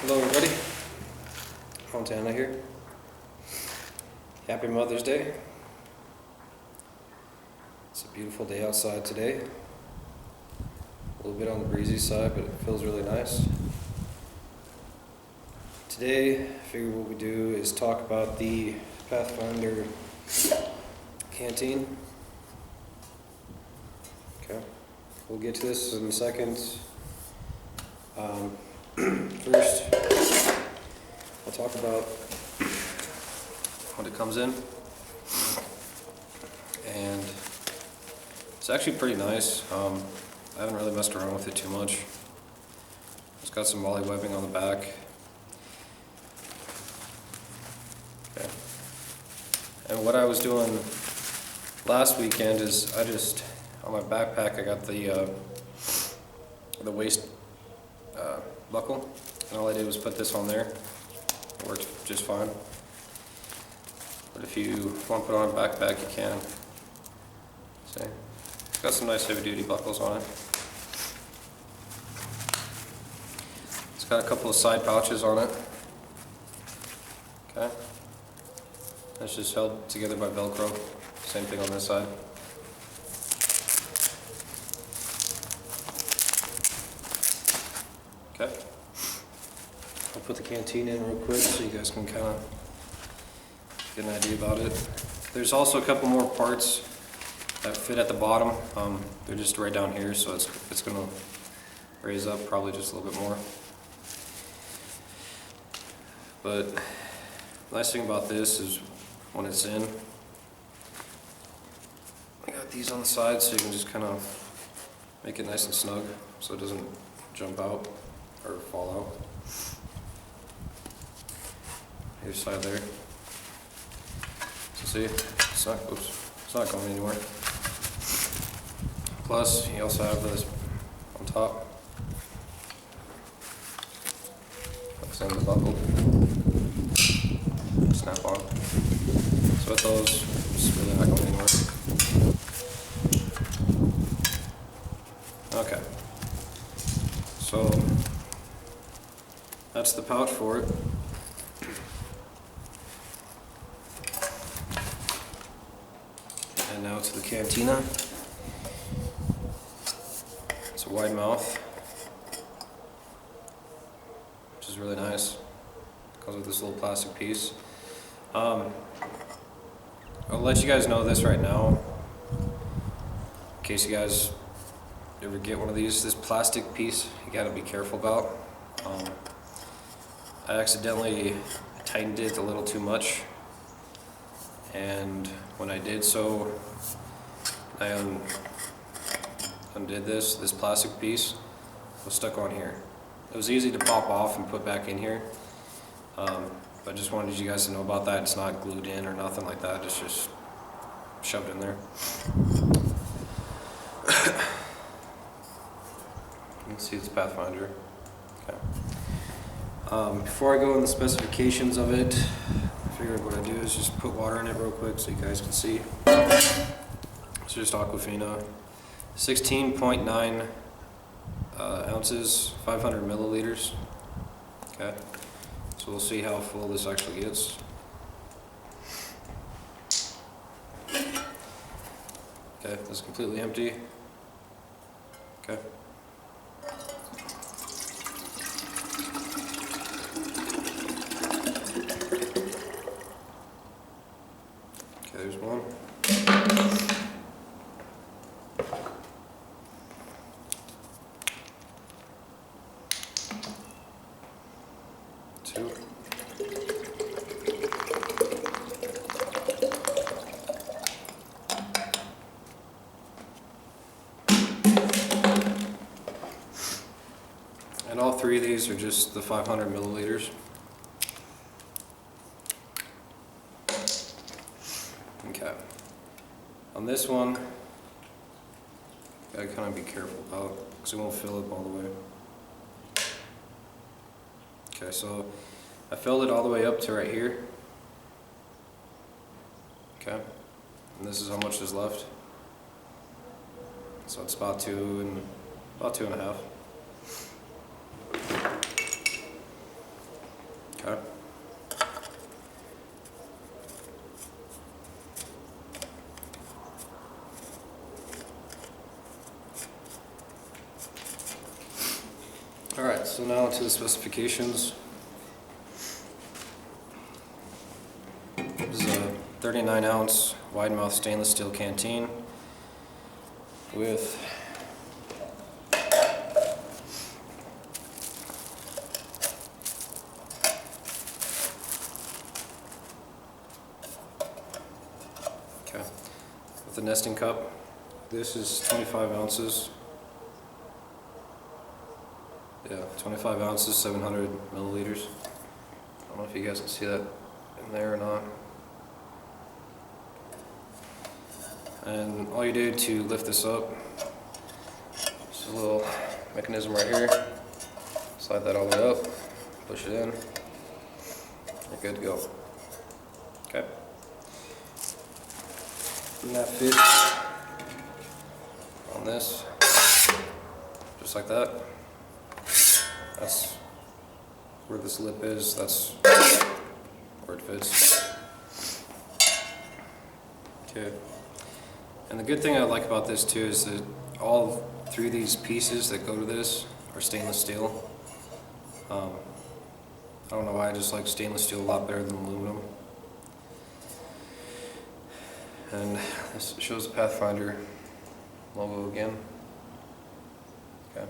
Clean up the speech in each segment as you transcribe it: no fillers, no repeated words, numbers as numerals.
Hello everybody, Montana here. Happy Mother's Day. It's a beautiful day outside today. A little bit on the breezy side, but it feels really nice. Today, I figured what we do is talk about the Pathfinder canteen. Okay, we'll get to this in a second. First, I'll talk about what it comes in, and it's actually pretty nice. I haven't really messed around with it too much. It's got some molly webbing on the back. Okay. And what I was doing last weekend is on my backpack I got the waist buckle, and all I did was put this on there. It worked just fine. But if you want to put on a backpack, you can. See? It's got some nice heavy duty buckles on it. It's got a couple of side pouches on it. Okay. That's just held together by Velcro. Same thing on this side. Okay. I'll put the canteen in real quick so you guys can kind of get an idea about it. There's also a couple more parts that fit at the bottom. They're just right down here, so it's going to raise up probably just a little bit more. But the nice thing about this is when it's in, I got these on the side so you can just kind of make it nice and snug so it doesn't jump out or fall out. Here's side there. So see, it's not going anywhere. Plus, you also have this on top. That's in the buckle. Snap on. So with those, it's really not going anywhere. Okay. So that's the pouch for it. And now to the cantina. It's a wide mouth, which is really nice. It comes with this little plastic piece. I'll let you guys know this right now, in case you guys ever get one of these. This plastic piece you gotta be careful about. I accidentally tightened it a little too much, and when I did so, I undid this plastic piece was stuck on here. It was easy to pop off and put back in here, but I just wanted you guys to know about that. It's not glued in or nothing like that, it's just shoved in there. Let's see, it's Pathfinder. Okay. Before I go in the specifications of it, I figured what I do is just put water in it real quick so you guys can see. It's just Aquafina, 16.9 ounces, 500 milliliters. Okay, so we'll see how full this actually gets. Okay, this is completely empty. Okay. There's one. Two. And all three of these are just the 500 milliliters. Okay. On this one, gotta kind of be careful about, because it won't fill up all the way. Okay, so I filled it all the way up to right here. Okay, and this is how much is left. So it's about two and a half. Okay. Alright, so now to the specifications. This is a 39 ounce wide mouth stainless steel canteen with the nesting cup. This is 25 ounces. Yeah, 25 ounces, 700 milliliters. I don't know if you guys can see that in there or not. And all you do to lift this up, just a little mechanism right here. Slide that all the way up, push it in. You're good to go. Okay. And that fits on this, just like that. That's where this lip is, that's where it fits. Okay. And the good thing I like about this too is that all three of these pieces that go to this are stainless steel. I don't know why, I just like stainless steel a lot better than aluminum. And this shows the Pathfinder logo again. Okay.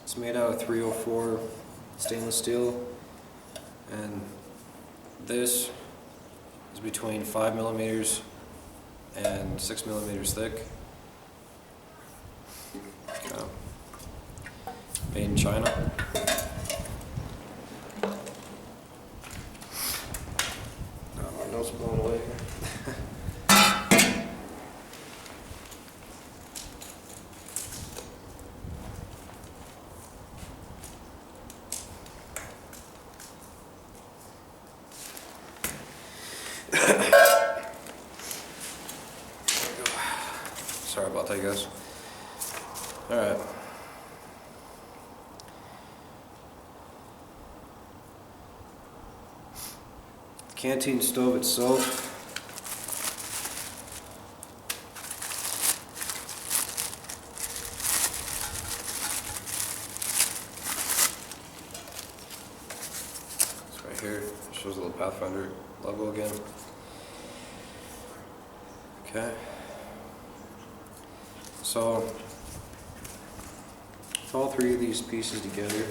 It's made out of 304 stainless steel, and this is between 5 millimeters and 6 millimeters thick. Okay. Made in China. My nose is blown away here. Sorry about that, guys. Alright. The canteen stove itself. It's right here. It shows the little Pathfinder logo again. Okay. So, with all three of these pieces together,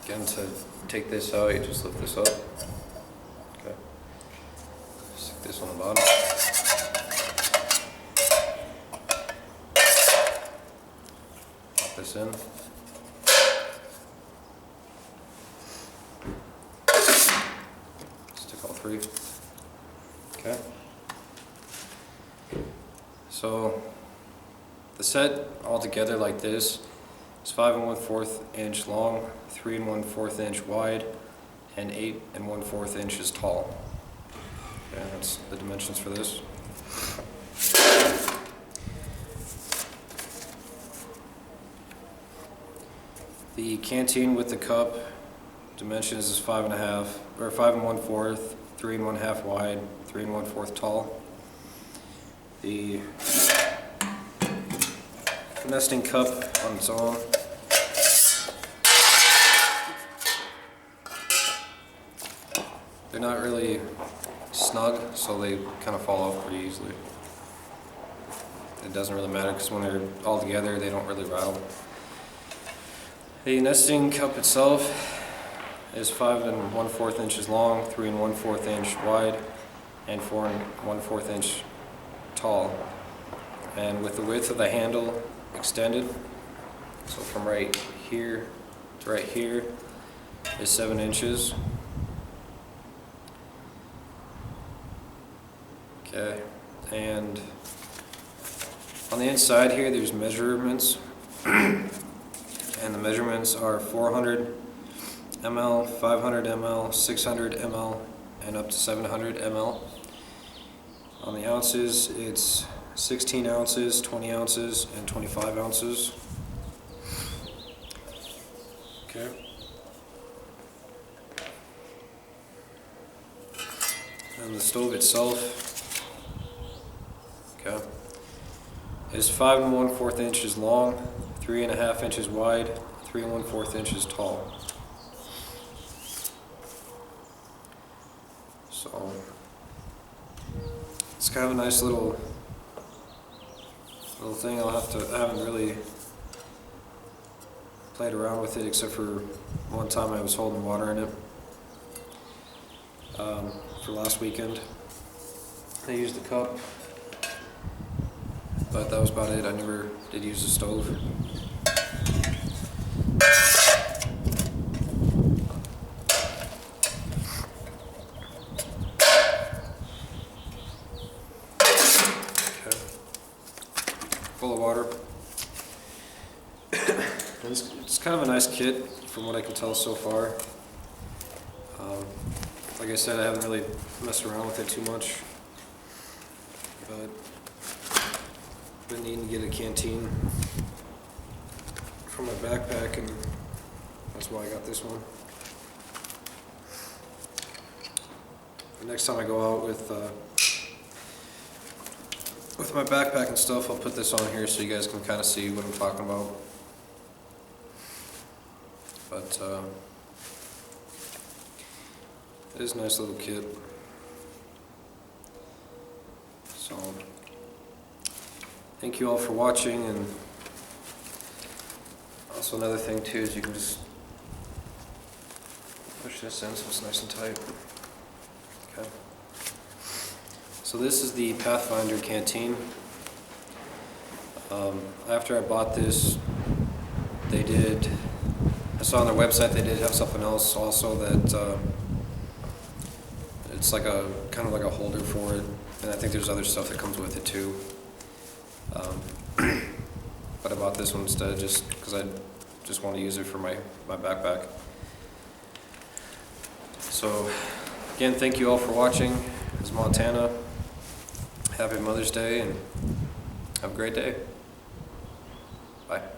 again, to take this out, you just lift this up. Okay. Stick this on the bottom. Pop this in. Stick all three. Okay. So the set all together like this is 5 1/4 inch long, 3 1/4 inch wide, and 8 1/4 inches tall. Okay, that's the dimensions for this. The canteen with the cup dimensions is 5 1/2 or 5 1/4, 3 1/2 wide, 3 1/4 tall. The nesting cup on its own they're not really snug, so they kind of fall off pretty easily. It doesn't really matter because when they're all together they don't really rattle. The nesting cup itself is 5 1/4 inches long, 3 1/4 inch wide, and 4 1/4 inch tall, and with the width of the handle extended, so from right here to right here is 7 inches. Okay, and on the inside here there's measurements and the measurements are 400 ml, 500 ml, 600 ml, and up to 700 ml. On the ounces, it's 16 ounces, 20 ounces, and 25 ounces. Okay. And the stove itself, okay, is 5 1/4 inches long, 3 1/2 inches wide, 3 1/4 inches tall. So it's kind of a nice little thing. I haven't really played around with it except for one time I was holding water in it for last weekend. I used the cup, but that was about it. I never did use the stove. Okay. Full of water. It's kind of a nice kit from what I can tell so far. Like I said, I haven't really messed around with it too much, but I've been needing to get a canteen for my backpack, and that's why I got this one. The next time I go out with my backpack and stuff, I'll put this on here so you guys can kind of see what I'm talking about. But it is a nice little kit. So thank you all for watching, and also another thing too is you can just push this in so it's nice and tight. Okay. So this is the Pathfinder canteen. After I bought this, I saw on their website they did have something else also that it's like a kind of like a holder for it, and I think there's other stuff that comes with it too. But I bought this one instead just because I just want to use it for my backpack. So again, thank you all for watching. This is Montana. Happy Mother's Day, and have a great day. Bye.